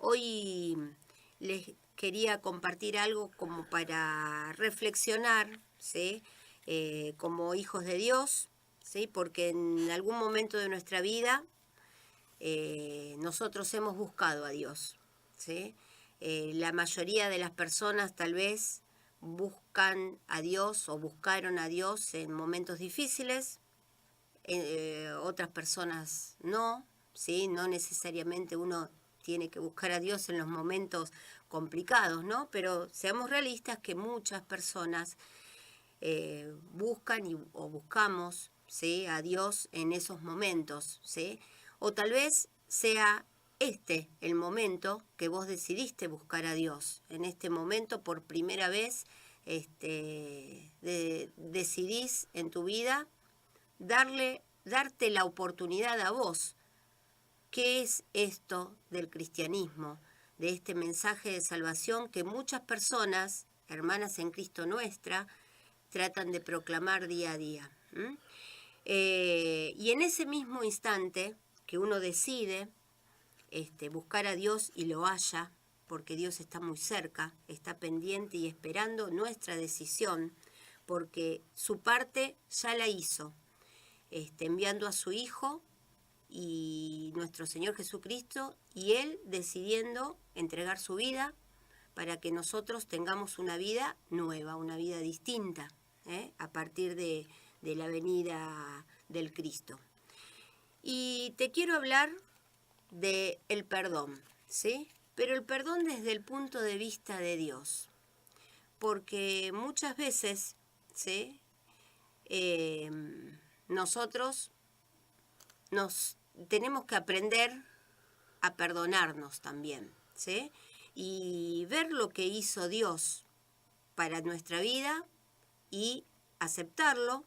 Hoy les quería compartir algo como para reflexionar, ¿sí? Como hijos de Dios, ¿sí? Porque en algún momento de nuestra vida nosotros hemos buscado a Dios, ¿sí? La mayoría de las personas tal vez buscan a Dios o buscaron a Dios en momentos difíciles, otras personas no, ¿sí? No necesariamente uno tiene que buscar a Dios en los momentos complicados, ¿no? Pero seamos realistas que muchas personas buscan o buscamos, ¿sí? A Dios en esos momentos, ¿sí? O tal vez sea este el momento que vos decidiste buscar a Dios. En este momento, por primera vez, decidís en tu vida darte la oportunidad a vos. ¿Qué es esto del cristianismo? De este mensaje de salvación que muchas personas, hermanas en Cristo nuestra, tratan de proclamar día a día. Y en ese mismo instante que uno decide buscar a Dios y lo halla, porque Dios está muy cerca, está pendiente y esperando nuestra decisión, porque su parte ya la hizo, enviando a su Hijo y nuestro Señor Jesucristo, y Él decidiendo entregar su vida para que nosotros tengamos una vida nueva, una vida distinta, a partir de la venida del Cristo. Y te quiero hablar de el perdón, ¿sí? Pero el perdón desde el punto de vista de Dios, porque muchas veces, ¿sí? Nosotros nos tenemos que aprender a perdonarnos también, ¿sí? Y ver lo que hizo Dios para nuestra vida y aceptarlo,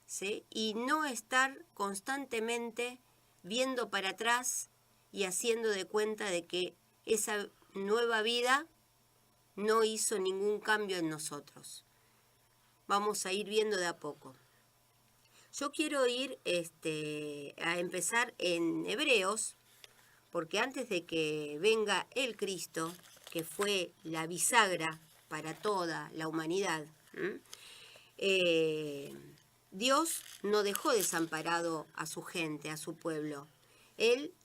¿sí? Y no estar constantemente viendo para atrás y haciendo de cuenta de que esa nueva vida no hizo ningún cambio en nosotros. Vamos a ir viendo de a poco. Yo quiero ir a empezar en Hebreos, porque antes de que venga el Cristo, que fue la bisagra para toda la humanidad, Dios no dejó desamparado a su gente, a su pueblo. Él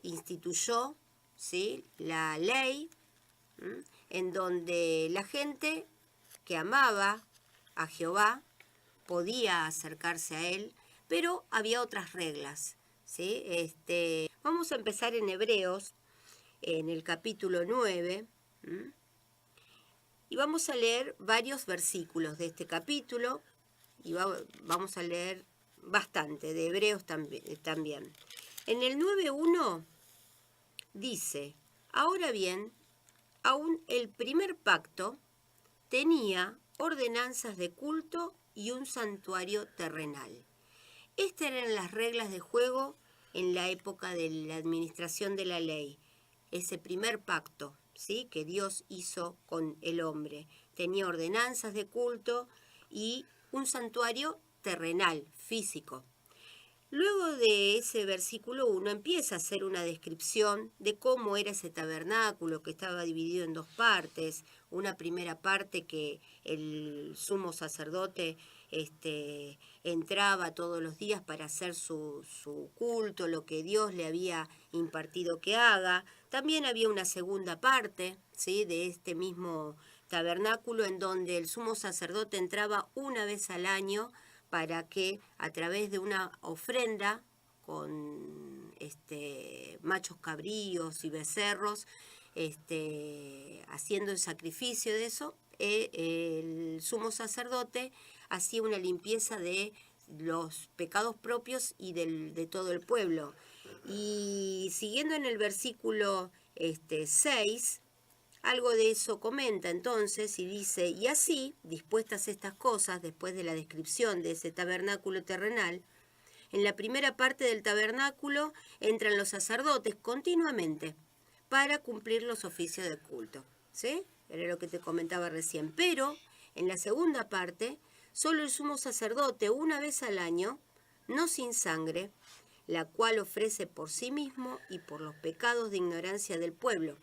instituyó, ¿sí?, la ley, en donde la gente que amaba a Jehová podía acercarse a Él, pero había otras reglas, ¿sí? Vamos a empezar en Hebreos, en el capítulo 9, y vamos a leer varios versículos de este capítulo, y vamos a leer bastante, de Hebreos también. En el 9.1 dice: ahora bien, aún el primer pacto tenía ordenanzas de culto y un santuario terrenal. Estas eran las reglas de juego en la época de la administración de la ley. Ese primer pacto, ¿sí?, que Dios hizo con el hombre. Tenía ordenanzas de culto y un santuario terrenal, físico. Luego de ese versículo 1 empieza a hacer una descripción de cómo era ese tabernáculo, que estaba dividido en dos partes. Una primera parte que el sumo sacerdote entraba todos los días para hacer su culto, lo que Dios le había impartido que haga. También había una segunda parte, ¿sí?, de este mismo tabernáculo, en donde el sumo sacerdote entraba una vez al año para que a través de una ofrenda con machos cabríos y becerros, haciendo el sacrificio de eso, el sumo sacerdote hacía una limpieza de los pecados propios y de todo el pueblo. Y siguiendo en el versículo 6, algo de eso comenta entonces y dice: y así, dispuestas estas cosas, después de la descripción de ese tabernáculo terrenal, en la primera parte del tabernáculo entran los sacerdotes continuamente para cumplir los oficios del culto, ¿sí? Era lo que te comentaba recién. Pero en la segunda parte, solo el sumo sacerdote, una vez al año, no sin sangre, la cual ofrece por sí mismo y por los pecados de ignorancia del pueblo,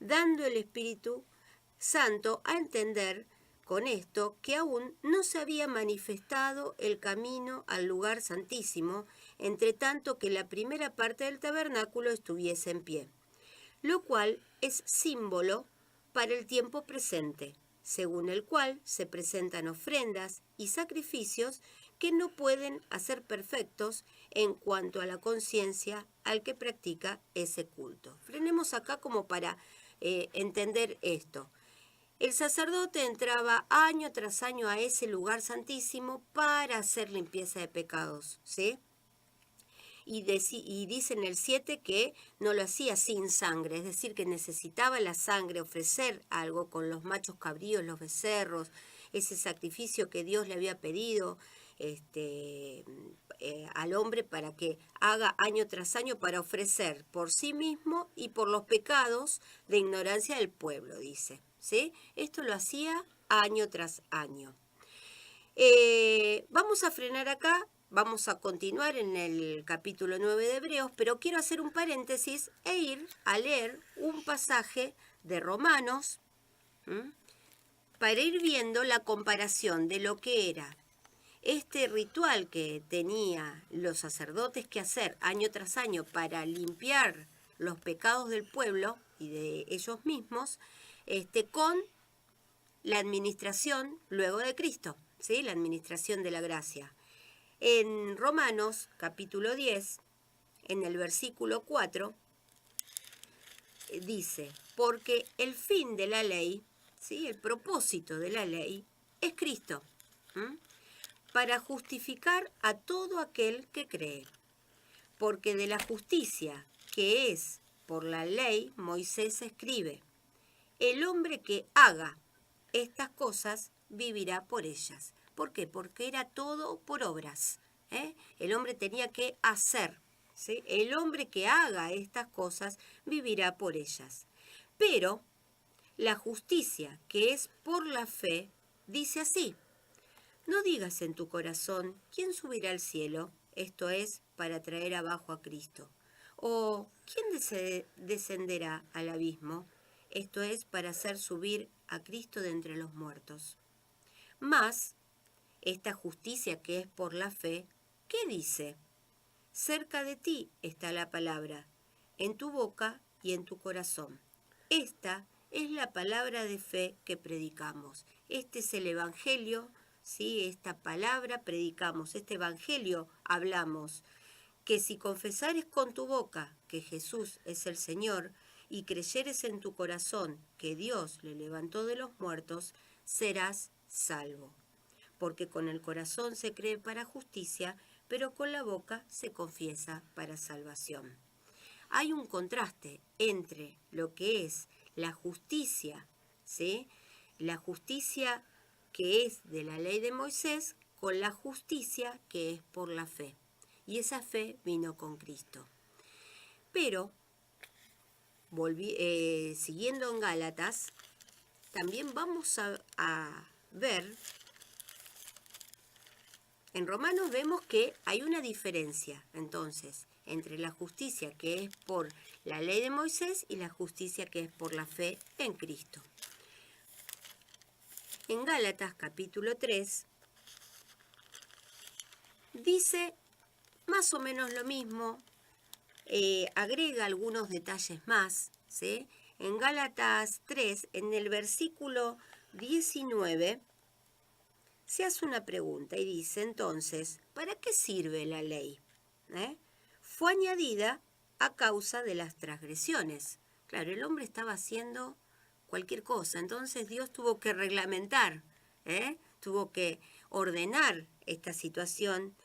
dando el Espíritu Santo a entender con esto que aún no se había manifestado el camino al lugar santísimo, entre tanto que la primera parte del tabernáculo estuviese en pie, lo cual es símbolo para el tiempo presente, según el cual se presentan ofrendas y sacrificios que no pueden hacer perfectos en cuanto a la conciencia al que practica ese culto. Frenemos acá como para entender esto. El sacerdote entraba año tras año a ese lugar santísimo para hacer limpieza de pecados, ¿sí? Y dice en el 7 que no lo hacía sin sangre, es decir, que necesitaba la sangre, ofrecer algo con los machos cabríos, los becerros, ese sacrificio que Dios le había pedido al hombre para que haga año tras año para ofrecer por sí mismo y por los pecados de ignorancia del pueblo, dice, ¿sí? Esto lo hacía año tras año. Vamos a frenar acá. Vamos a continuar en el capítulo 9 de Hebreos, pero quiero hacer un paréntesis e ir a leer un pasaje de Romanos, para ir viendo la comparación de lo que era este ritual que tenía los sacerdotes que hacer año tras año para limpiar los pecados del pueblo y de ellos mismos, con la administración luego de Cristo, ¿sí? La administración de la gracia. En Romanos capítulo 10, en el versículo 4, dice, porque el fin de la ley, ¿sí? El propósito de la ley es Cristo, para justificar a todo aquel que cree. Porque de la justicia que es por la ley, Moisés escribe, el hombre que haga estas cosas vivirá por ellas. ¿Por qué? Porque era todo por obras. El hombre tenía que hacer, ¿sí? El hombre que haga estas cosas vivirá por ellas. Pero la justicia que es por la fe dice así, no digas en tu corazón, ¿quién subirá al cielo? Esto es, para traer abajo a Cristo. O, ¿quién descenderá al abismo? Esto es, para hacer subir a Cristo de entre los muertos. Mas, esta justicia que es por la fe, ¿qué dice? Cerca de ti está la palabra, en tu boca y en tu corazón. Esta es la palabra de fe que predicamos. Este es el Evangelio, ¿sí? Esta palabra predicamos, este Evangelio hablamos. Que si confesares con tu boca que Jesús es el Señor y creyeres en tu corazón que Dios le levantó de los muertos, serás salvo. Porque con el corazón se cree para justicia, pero con la boca se confiesa para salvación. Hay un contraste entre lo que es la justicia, ¿sí? La justicia que es de la ley de Moisés con la justicia que es por la fe. Y esa fe vino con Cristo. Pero, siguiendo en Gálatas, también vamos a ver, en Romanos vemos que hay una diferencia, entonces, entre la justicia que es por la ley de Moisés y la justicia que es por la fe en Cristo. En Gálatas capítulo 3 dice más o menos lo mismo, agrega algunos detalles más, ¿sí? En Gálatas 3, en el versículo 19, se hace una pregunta y dice entonces, ¿para qué sirve la ley? Fue añadida a causa de las transgresiones. Claro, el hombre estaba haciendo cualquier cosa, entonces Dios tuvo que reglamentar, tuvo que ordenar esta situación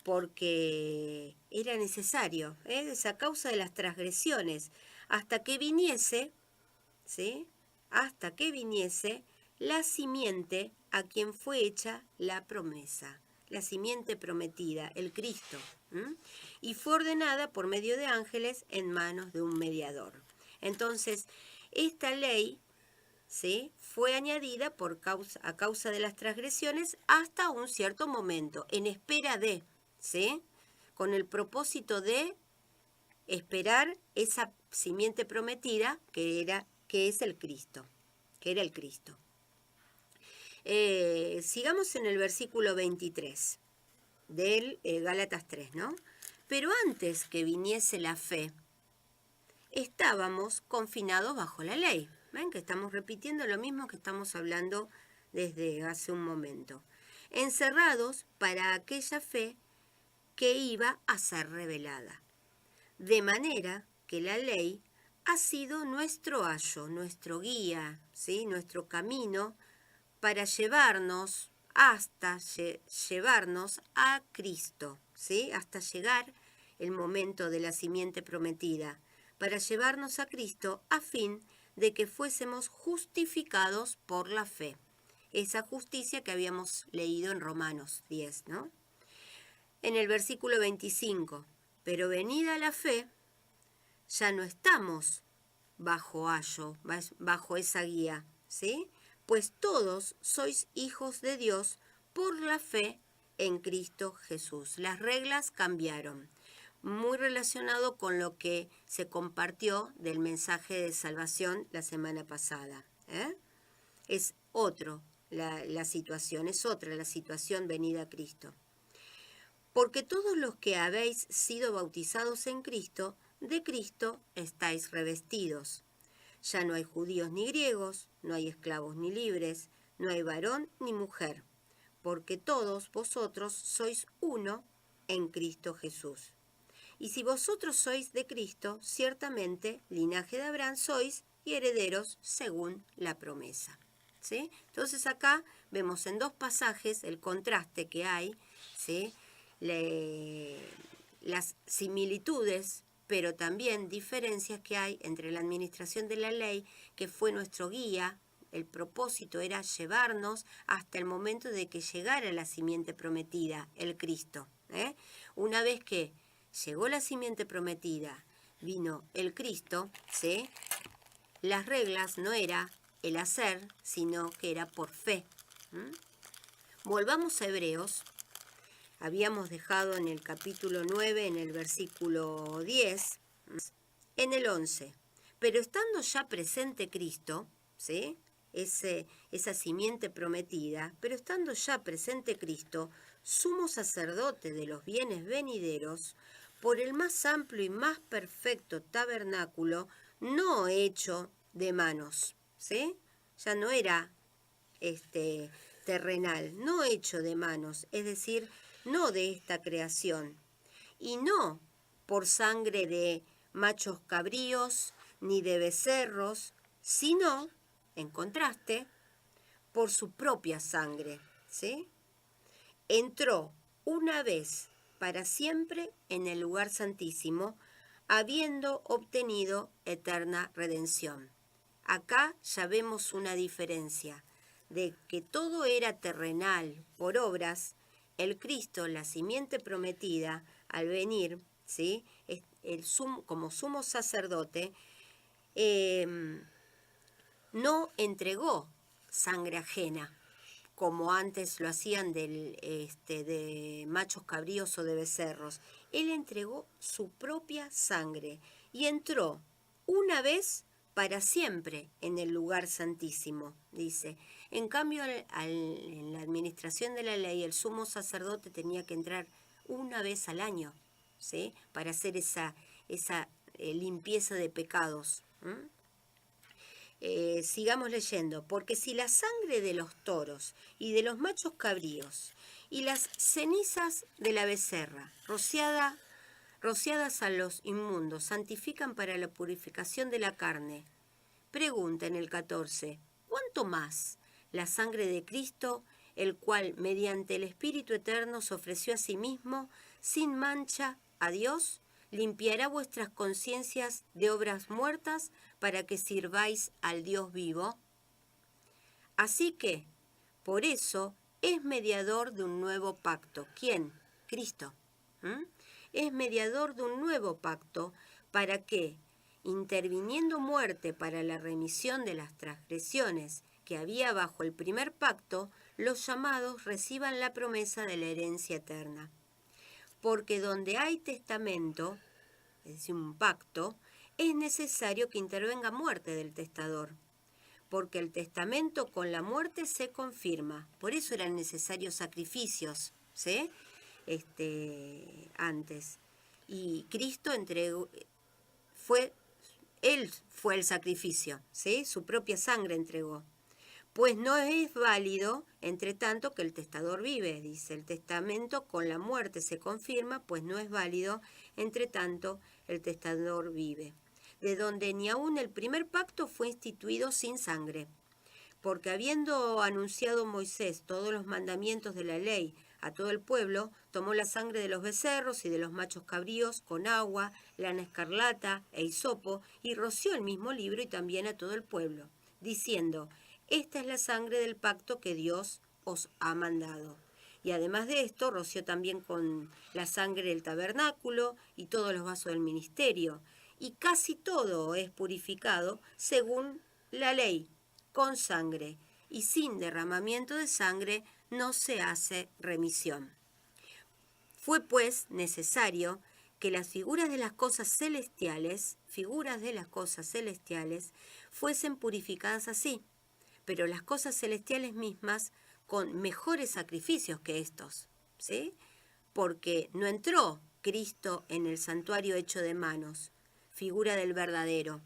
porque era necesario, es a causa de las transgresiones, hasta que viniese, ¿sí? Hasta que viniese la simiente a quien fue hecha la promesa, la simiente prometida, el Cristo, y fue ordenada por medio de ángeles en manos de un mediador. Entonces, esta ley, ¿sí?, fue añadida a causa de las transgresiones hasta un cierto momento, en espera de, ¿sí? con el propósito de esperar esa simiente prometida que es el Cristo, que era el Cristo. Sigamos en el versículo 23 del Gálatas 3, ¿no? Pero antes que viniese la fe, estábamos confinados bajo la ley. ¿Ven? Que estamos repitiendo lo mismo que estamos hablando desde hace un momento. Encerrados para aquella fe que iba a ser revelada. De manera que la ley ha sido nuestro ayo, nuestro guía, ¿sí? Nuestro camino para llevarnos llevarnos a Cristo, ¿sí? Hasta llegar el momento de la simiente prometida, para llevarnos a Cristo a fin de que fuésemos justificados por la fe. Esa justicia que habíamos leído en Romanos 10, ¿no? En el versículo 25, pero venida la fe, ya no estamos bajo ayo, bajo esa guía, ¿sí? Pues todos sois hijos de Dios por la fe en Cristo Jesús. Las reglas cambiaron, muy relacionado con lo que se compartió del mensaje de salvación la semana pasada. Es otra la situación venida a Cristo. Porque todos los que habéis sido bautizados en Cristo, de Cristo estáis revestidos. Ya no hay judíos ni griegos, no hay esclavos ni libres, no hay varón ni mujer, porque todos vosotros sois uno en Cristo Jesús. Y si vosotros sois de Cristo, ciertamente linaje de Abraham sois y herederos según la promesa. ¿Sí? Entonces acá vemos en dos pasajes el contraste que hay, ¿sí? Las similitudes, pero también diferencias que hay entre la administración de la ley, que fue nuestro guía. El propósito era llevarnos hasta el momento de que llegara la simiente prometida, el Cristo. Una vez que llegó la simiente prometida, vino el Cristo, ¿sí? Las reglas no era el hacer, sino que era por fe. Volvamos a Hebreos. Habíamos dejado en el capítulo 9, en el versículo 10, en el 11. Pero estando ya presente Cristo, ¿sí? Esa simiente prometida, pero estando ya presente Cristo, sumo sacerdote de los bienes venideros, por el más amplio y más perfecto tabernáculo, no hecho de manos, ¿sí? Ya no era terrenal, no hecho de manos, es decir, no de esta creación, y no por sangre de machos cabríos ni de becerros, sino, en contraste, por su propia sangre, ¿sí? Entró una vez para siempre en el lugar santísimo, habiendo obtenido eterna redención. Acá ya vemos una diferencia, de que todo era terrenal por obras. El Cristo, la simiente prometida, al venir, ¿sí? Como sumo sacerdote, no entregó sangre ajena, como antes lo hacían de machos cabríos o de becerros. Él entregó su propia sangre y entró una vez para siempre en el lugar santísimo, dice. En cambio, en la administración de la ley, el sumo sacerdote tenía que entrar una vez al año, ¿sí? Para hacer esa limpieza de pecados. Sigamos leyendo. Porque si la sangre de los toros y de los machos cabríos y las cenizas de la becerra rociadas a los inmundos santifican para la purificación de la carne, pregunta en el 14, ¿cuánto más la sangre de Cristo, el cual mediante el Espíritu Eterno se ofreció a sí mismo sin mancha a Dios, limpiará vuestras conciencias de obras muertas para que sirváis al Dios vivo? Así que, por eso, es mediador de un nuevo pacto. ¿Quién? Cristo. Es mediador de un nuevo pacto para que, interviniendo muerte para la remisión de las transgresiones que había bajo el primer pacto, los llamados reciban la promesa de la herencia eterna. porque donde hay testamento, es decir, un pacto, es necesario que intervenga muerte del testador, porque el testamento con la muerte se confirma. Por eso eran necesarios sacrificios, ¿sí? Antes. Y Cristo entregó, Él fue el sacrificio, ¿sí? Su propia sangre entregó. Pues no es válido, entre tanto que el testador vive, dice, el testamento con la muerte se confirma, pues no es válido, entre tanto el testador vive. De donde ni aun el primer pacto fue instituido sin sangre, porque habiendo anunciado Moisés todos los mandamientos de la ley a todo el pueblo, tomó la sangre de los becerros y de los machos cabríos con agua, lana escarlata e hisopo, y roció el mismo libro y también a todo el pueblo, diciendo: esta es la sangre del pacto que Dios os ha mandado. Y además de esto, roció también con la sangre del tabernáculo y todos los vasos del ministerio. Y casi todo es purificado según la ley, con sangre, y sin derramamiento de sangre no se hace remisión. Fue pues necesario que las figuras de las cosas celestiales, fuesen purificadas así, pero las cosas celestiales mismas con mejores sacrificios que estos, ¿sí? Porque no entró Cristo en el santuario hecho de manos, figura del verdadero,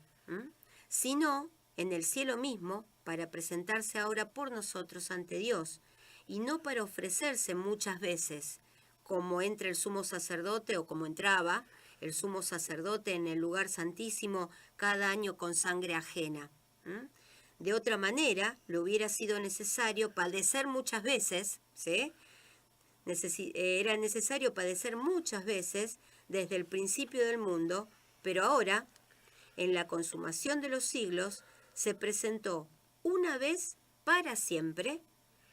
sino en el cielo mismo, para presentarse ahora por nosotros ante Dios, y no para ofrecerse muchas veces, como entra el sumo sacerdote, o como entraba el sumo sacerdote en el lugar santísimo cada año con sangre ajena. De otra manera, le hubiera sido necesario padecer muchas veces, ¿sí? Era necesario padecer muchas veces desde el principio del mundo, pero ahora, en la consumación de los siglos, se presentó una vez para siempre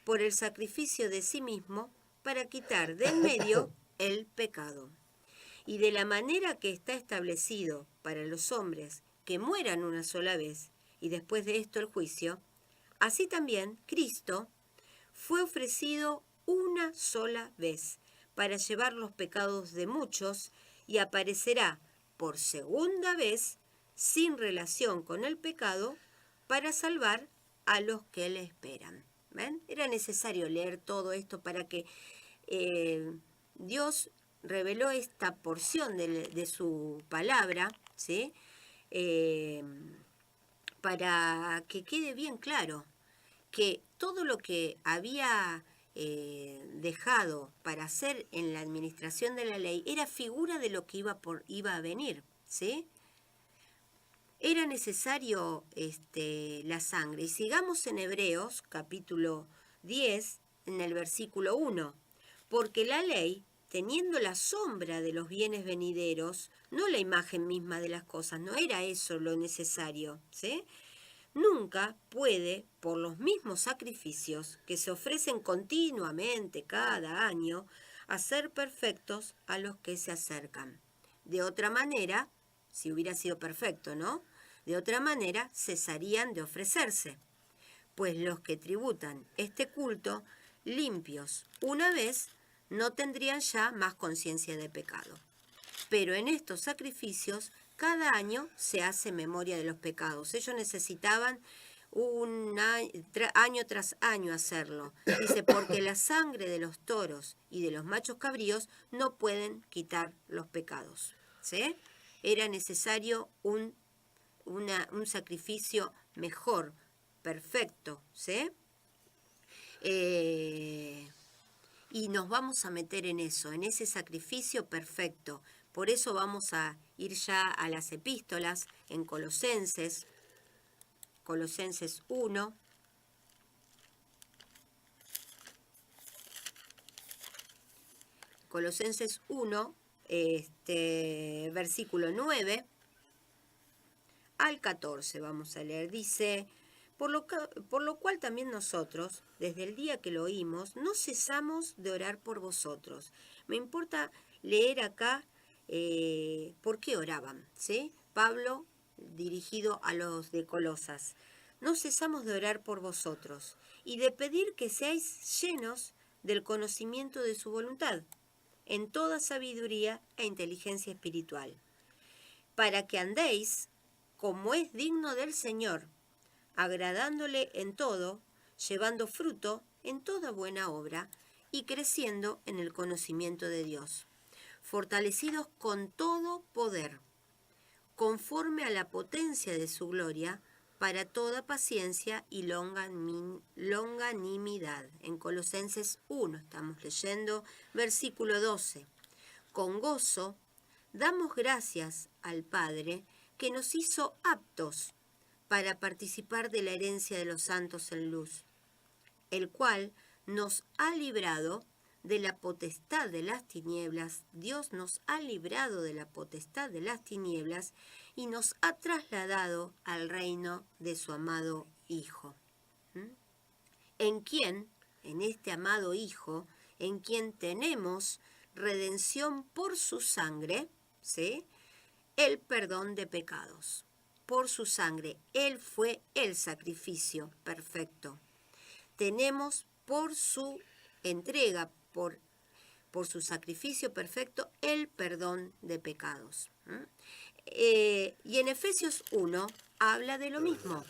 por el sacrificio de sí mismo para quitar de en medio el pecado. Y de la manera que está establecido para los hombres que mueran una sola vez y después de esto el juicio, así también Cristo fue ofrecido una sola vez para llevar los pecados de muchos y aparecerá por segunda vez sin relación con el pecado para salvar a los que le esperan. ¿Ven? Era necesario leer todo esto para que Dios reveló esta porción de su palabra, ¿sí? Para que quede bien claro que todo lo que había dejado para hacer en la administración de la ley era figura de lo que iba a venir, ¿sí? Era necesario la sangre. Y sigamos en Hebreos, capítulo 10, en el versículo 1. Porque la ley, teniendo la sombra de los bienes venideros, no la imagen misma de las cosas, no era eso lo necesario, ¿sí? Nunca puede, por los mismos sacrificios que se ofrecen continuamente cada año, hacer perfectos a los que se acercan. De otra manera, si hubiera sido perfecto, ¿no? De otra manera, cesarían de ofrecerse, pues los que tributan este culto, limpios una vez, no tendrían ya más conciencia de pecado. Pero en estos sacrificios, cada año se hace memoria de los pecados. Ellos necesitaban año tras año hacerlo. Dice, porque la sangre de los toros y de los machos cabríos no pueden quitar los pecados, ¿sí? Era necesario un sacrificio mejor, perfecto, ¿sí? Y nos vamos a meter en eso, en ese sacrificio perfecto. Por eso vamos a ir ya a las epístolas en Colosenses 1. Colosenses 1, versículo 9 al 14 vamos a leer. Dice, por lo cual también nosotros, desde el día que lo oímos, no cesamos de orar por vosotros. Me importa leer acá por qué oraban, ¿sí? Pablo, dirigido a los de Colosas. No cesamos de orar por vosotros y de pedir que seáis llenos del conocimiento de su voluntad, en toda sabiduría e inteligencia espiritual, para que andéis como es digno del Señor, agradándole en todo, llevando fruto en toda buena obra y creciendo en el conocimiento de Dios, fortalecidos con todo poder, conforme a la potencia de su gloria, para toda paciencia y longanimidad. En Colosenses 1 estamos leyendo versículo 12. Con gozo damos gracias al Padre que nos hizo aptos para participar de la herencia de los santos en luz, el cual nos ha librado de la potestad de las tinieblas. Dios nos ha librado de la potestad de las tinieblas y nos ha trasladado al reino de su amado Hijo. En quien, en este amado Hijo, en quien tenemos redención por su sangre, ¿sí?, el perdón de pecados. Por su sangre, Él fue el sacrificio perfecto. Tenemos por su entrega, por su sacrificio perfecto, el perdón de pecados. Y en Efesios 1 habla de lo mismo.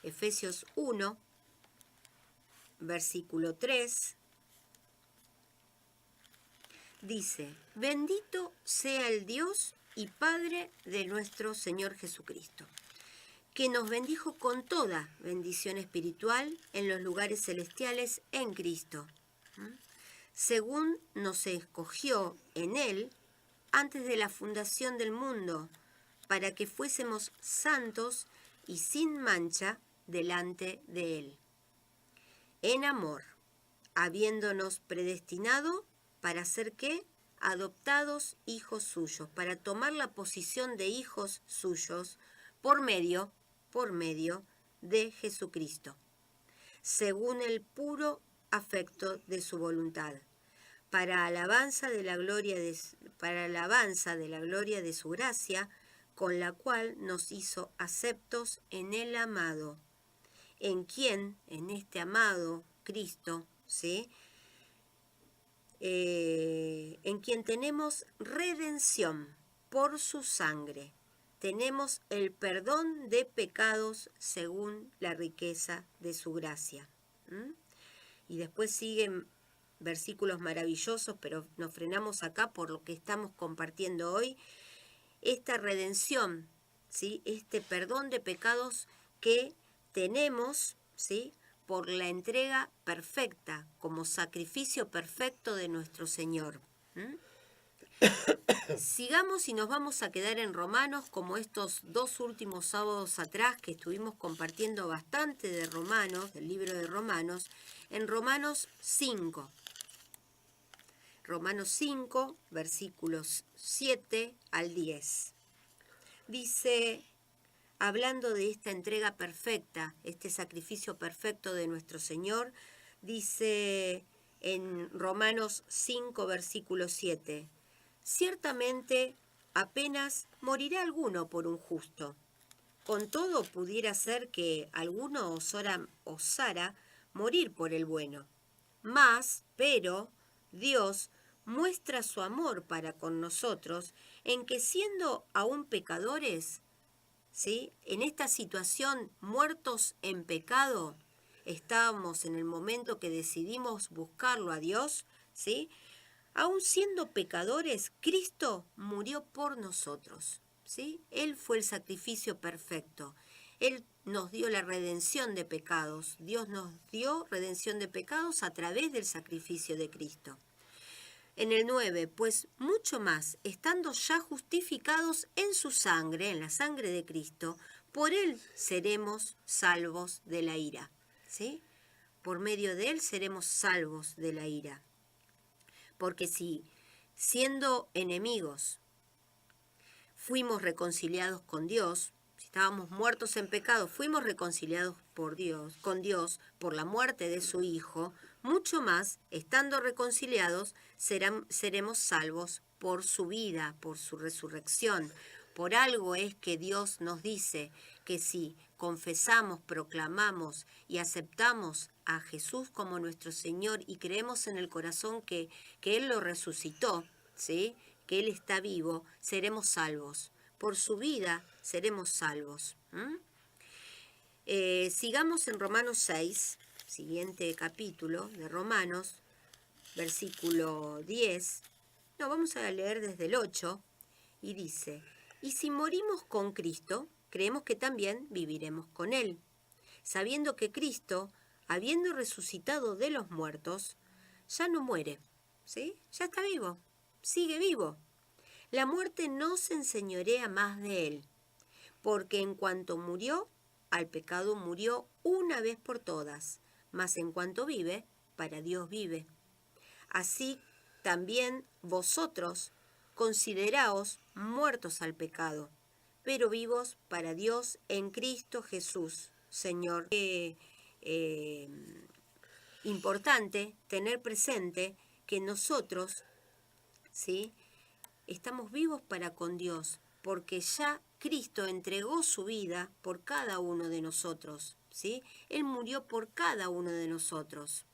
Efesios 1, versículo 3, dice: bendito sea el Dios y Padre de nuestro Señor Jesucristo, que nos bendijo con toda bendición espiritual en los lugares celestiales en Cristo, según nos escogió en Él antes de la fundación del mundo, para que fuésemos santos y sin mancha delante de Él. En amor, habiéndonos predestinado para ser, ¿qué?, adoptados hijos suyos, para tomar la posición de hijos suyos por medio de Jesucristo, según el puro afecto de su voluntad, para alabanza de la gloria de su gracia, con la cual nos hizo aceptos en el amado, en quien, en este amado Cristo, ¿sí?, en quien tenemos redención por su sangre. Tenemos el perdón de pecados según la riqueza de su gracia. Y después siguen versículos maravillosos, pero nos frenamos acá por lo que estamos compartiendo hoy. Esta redención, ¿sí?, este perdón de pecados que tenemos, ¿sí?, por la entrega perfecta, como sacrificio perfecto de nuestro Señor. Sigamos y nos vamos a quedar en Romanos, como estos 2 últimos sábados atrás que estuvimos compartiendo bastante de Romanos, del libro de Romanos, en Romanos 5. Romanos 5, versículos 7 al 10. Dice, hablando de esta entrega perfecta, este sacrificio perfecto de nuestro Señor, dice en Romanos 5, versículo 7, ciertamente apenas morirá alguno por un justo. Con todo pudiera ser que alguno osara morir por el bueno. Pero Dios muestra su amor para con nosotros en que, siendo aún pecadores, ¿sí?, en esta situación, muertos en pecado, estábamos en el momento que decidimos buscarlo a Dios, ¿sí?, aún siendo pecadores, Cristo murió por nosotros, ¿sí? Él fue el sacrificio perfecto. Él nos dio la redención de pecados. Dios nos dio redención de pecados a través del sacrificio de Cristo. En el 9, pues mucho más, estando ya justificados en su sangre, en la sangre de Cristo, por Él seremos salvos de la ira, ¿sí? Por medio de Él seremos salvos de la ira. Porque si, siendo enemigos, fuimos reconciliados con Dios, si estábamos muertos en pecado, fuimos reconciliados con Dios por la muerte de su Hijo, mucho más, estando reconciliados, seremos salvos por su vida, por su resurrección, Por algo es que Dios nos dice que si confesamos, proclamamos y aceptamos a Jesús como nuestro Señor y creemos en el corazón que Él lo resucitó, ¿sí?, que Él está vivo, seremos salvos. Por su vida seremos salvos. Sigamos en Romanos 6, siguiente capítulo de Romanos, versículo 10. No, vamos a leer desde el 8 y dice: y si morimos con Cristo, creemos que también viviremos con Él, sabiendo que Cristo, habiendo resucitado de los muertos, ya no muere, ¿sí? Ya está vivo, sigue vivo. La muerte no se enseñorea más de Él, porque en cuanto murió, al pecado murió una vez por todas, mas en cuanto vive, para Dios vive. Así también vosotros consideraos muertos al pecado, pero vivos para Dios en Cristo Jesús, Señor. Importante tener presente que nosotros, ¿sí?, estamos vivos para con Dios, porque ya Cristo entregó su vida por cada uno de nosotros, ¿sí? Él murió por cada uno de nosotros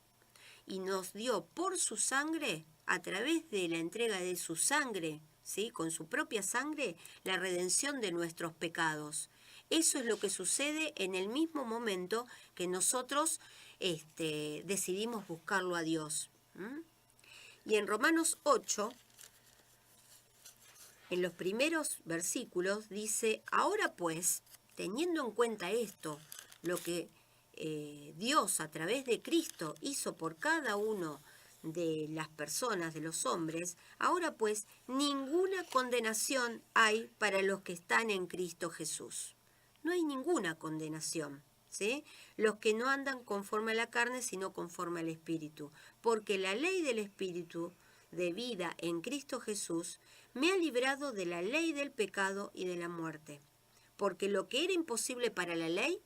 y nos dio por su sangre, a través de la entrega de su sangre, ¿sí?, con su propia sangre, la redención de nuestros pecados. Eso es lo que sucede en el mismo momento que nosotros decidimos buscarlo a Dios. Y en Romanos 8, en los primeros versículos, dice: ahora pues, teniendo en cuenta esto, lo que Dios a través de Cristo hizo por cada uno de las personas, de los hombres, ahora pues ninguna condenación hay para los que están en Cristo Jesús. No hay ninguna condenación, ¿sí? Los que no andan conforme a la carne, sino conforme al Espíritu. Porque la ley del Espíritu de vida en Cristo Jesús me ha librado de la ley del pecado y de la muerte. Porque lo que era imposible para la ley,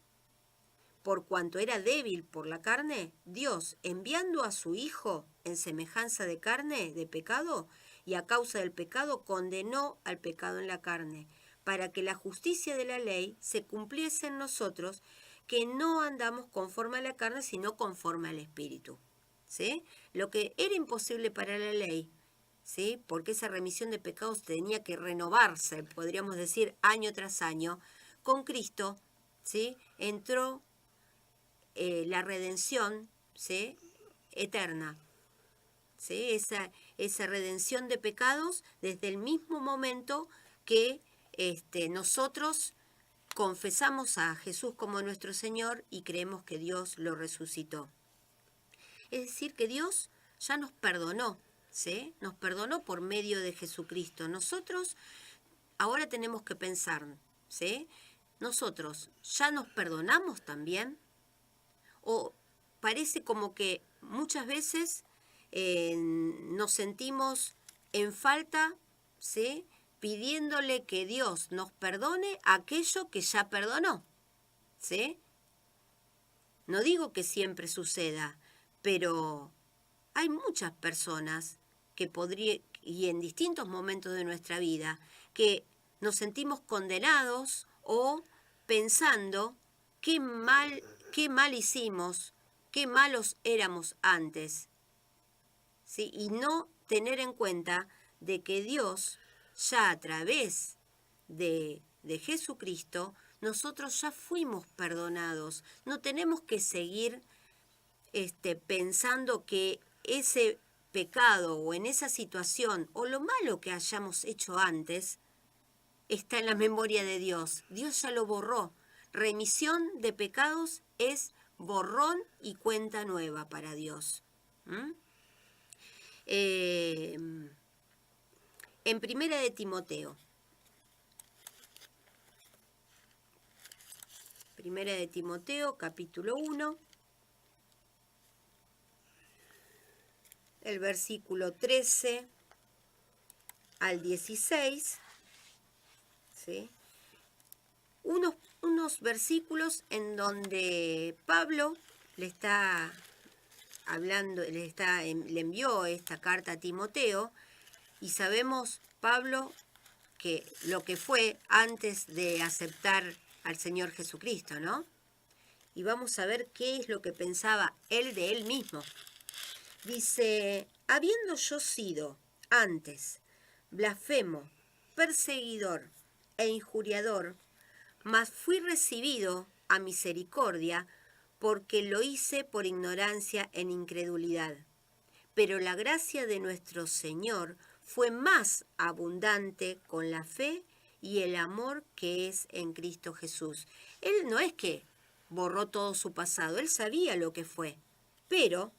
por cuanto era débil por la carne, Dios, enviando a su Hijo en semejanza de carne, de pecado, y a causa del pecado condenó al pecado en la carne, para que la justicia de la ley se cumpliese en nosotros, que no andamos conforme a la carne, sino conforme al Espíritu. ¿Sí? Lo que era imposible para la ley, ¿sí?, porque esa remisión de pecados tenía que renovarse, podríamos decir, año tras año, con Cristo, ¿sí?, entró la redención, ¿sí?, eterna, ¿sí?, esa redención de pecados desde el mismo momento que nosotros confesamos a Jesús como nuestro Señor y creemos que Dios lo resucitó. Es decir, que Dios ya nos perdonó, ¿sí? Nos perdonó por medio de Jesucristo. Nosotros ahora tenemos que pensar, ¿sí? Nosotros ya nos perdonamos también, o parece como que muchas veces nos sentimos en falta, ¿sí?, pidiéndole que Dios nos perdone aquello que ya perdonó, ¿sí? No digo que siempre suceda, pero hay muchas personas que y en distintos momentos de nuestra vida, que nos sentimos condenados o pensando qué mal hicimos, qué malos éramos antes, ¿sí? Y no tener en cuenta de que Dios, ya a través de Jesucristo, nosotros ya fuimos perdonados. No tenemos que seguir pensando que ese pecado o en esa situación o lo malo que hayamos hecho antes está en la memoria de Dios. Dios ya lo borró. Remisión de pecados es borrón y cuenta nueva para Dios. En Primera de Timoteo. Primera de Timoteo, capítulo 1. El versículo 13 al 16, ¿sí? Unos versículos en donde Pablo le está hablando, le envió esta carta a Timoteo, y sabemos, Pablo que lo que fue antes de aceptar al Señor Jesucristo, ¿no? Y vamos a ver qué es lo que pensaba él de él mismo. Dice, habiendo yo sido antes blasfemo, perseguidor e injuriador, mas fui recibido a misericordia porque lo hice por ignorancia en incredulidad. Pero la gracia de nuestro Señor fue más abundante con la fe y el amor que es en Cristo Jesús. Él no es que borró todo su pasado, él sabía lo que fue, pero,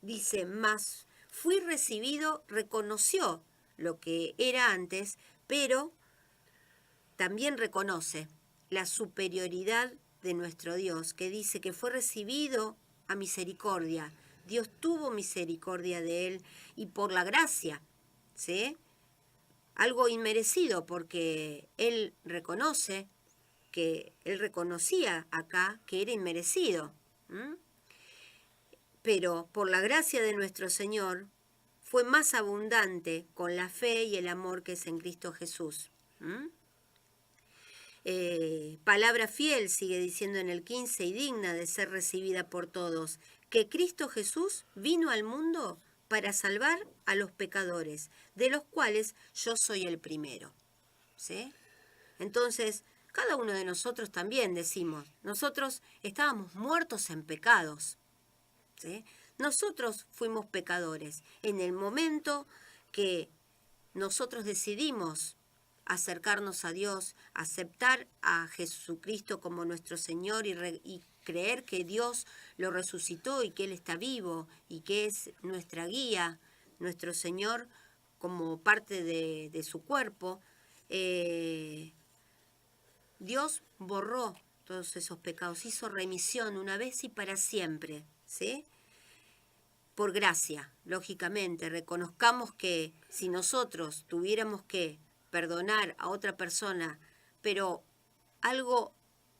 dice, más fui recibido, reconoció lo que era antes, pero también reconoce la superioridad de nuestro Dios, que dice que fue recibido a misericordia. Dios tuvo misericordia de él y por la gracia, ¿sí? Algo inmerecido porque él reconoce que él reconocía acá que era inmerecido. Pero por la gracia de nuestro Señor fue más abundante con la fe y el amor que es en Cristo Jesús. Palabra fiel, sigue diciendo en el 15, y digna de ser recibida por todos, que Cristo Jesús vino al mundo para salvar a los pecadores, de los cuales yo soy el primero. ¿Sí? Entonces, cada uno de nosotros también decimos, nosotros estábamos muertos en pecados. ¿Sí? Nosotros fuimos pecadores. En el momento que nosotros decidimos acercarnos a Dios, aceptar a Jesucristo como nuestro Señor y creer que Dios lo resucitó y que Él está vivo y que es nuestra guía, nuestro Señor como parte de su cuerpo, Dios borró todos esos pecados, hizo remisión una vez y para siempre, ¿sí? Por gracia, lógicamente, reconozcamos que si nosotros tuviéramos que perdonar a otra persona, pero algo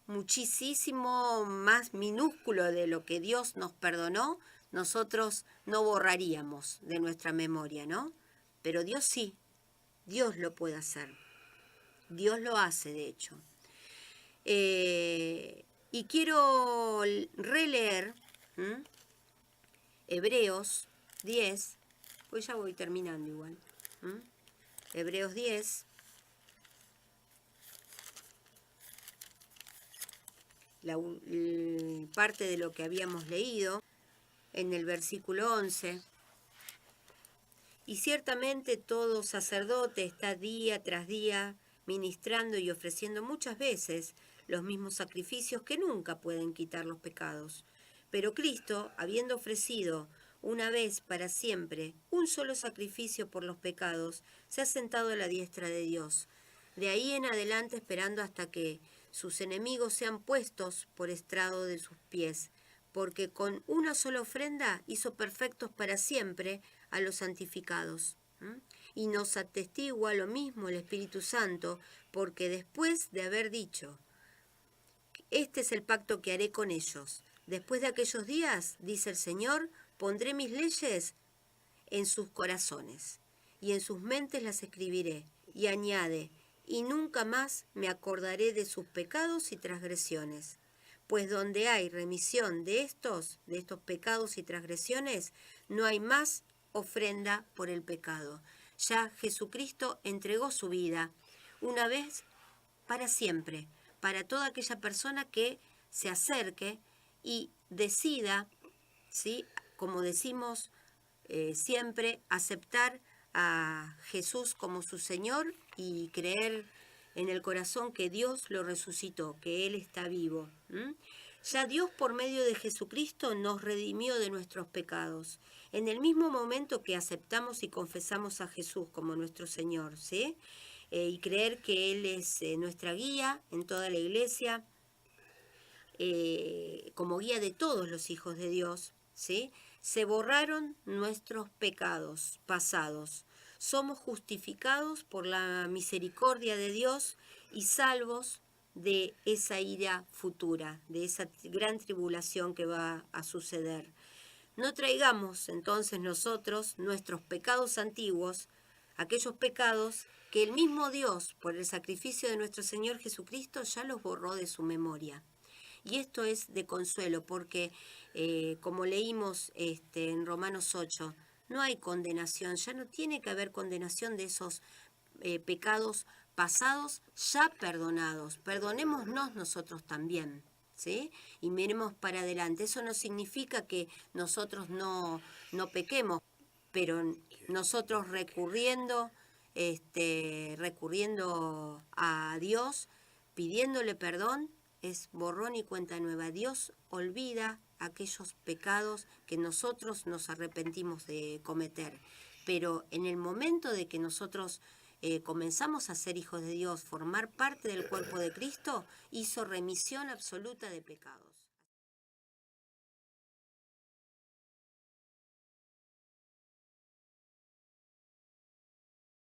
muchísimo más minúsculo de lo que Dios nos perdonó, nosotros no borraríamos de nuestra memoria, ¿no? Pero Dios sí, Dios lo puede hacer. Dios lo hace, de hecho. Y quiero releer Hebreos 10, pues ya voy terminando igual. Hebreos 10, parte de lo que habíamos leído en el versículo 11. Y ciertamente todo sacerdote está día tras día ministrando y ofreciendo muchas veces los mismos sacrificios que nunca pueden quitar los pecados. Pero Cristo, habiendo ofrecido una vez para siempre un solo sacrificio por los pecados, se ha sentado a la diestra de Dios. De ahí en adelante esperando hasta que sus enemigos sean puestos por estrado de sus pies, porque con una sola ofrenda hizo perfectos para siempre a los santificados. Y nos atestigua lo mismo el Espíritu Santo, porque después de haber dicho, este es el pacto que haré con ellos. Después de aquellos días, dice el Señor, pondré mis leyes en sus corazones, y en sus mentes las escribiré. Y añade, y nunca más me acordaré de sus pecados y transgresiones. Pues donde hay remisión de estos pecados y transgresiones, no hay más ofrenda por el pecado. Ya Jesucristo entregó su vida una vez para siempre, para toda aquella persona que se acerque y decida, ¿sí?, como decimos siempre, aceptar a Jesús como su Señor y creer en el corazón que Dios lo resucitó, que Él está vivo. Ya Dios por medio de Jesucristo nos redimió de nuestros pecados. En el mismo momento que aceptamos y confesamos a Jesús como nuestro Señor, ¿sí? Y creer que Él es nuestra guía en toda la iglesia, como guía de todos los hijos de Dios, ¿sí? Se borraron nuestros pecados pasados. Somos justificados por la misericordia de Dios y salvos de esa ira futura, de esa gran tribulación que va a suceder. No traigamos entonces nosotros nuestros pecados antiguos, aquellos pecados que el mismo Dios, por el sacrificio de nuestro Señor Jesucristo, ya los borró de su memoria. Y esto es de consuelo porque, como leímos en Romanos 8, no hay condenación, ya no tiene que haber condenación de esos pecados pasados ya perdonados. Perdonémonos nosotros también, ¿sí? Y miremos para adelante. Eso no significa que nosotros no pequemos, pero nosotros recurriendo a Dios, pidiéndole perdón, es borrón y cuenta nueva. Dios olvida aquellos pecados que nosotros nos arrepentimos de cometer. Pero en el momento de que nosotros comenzamos a ser hijos de Dios, formar parte del cuerpo de Cristo, hizo remisión absoluta de pecados.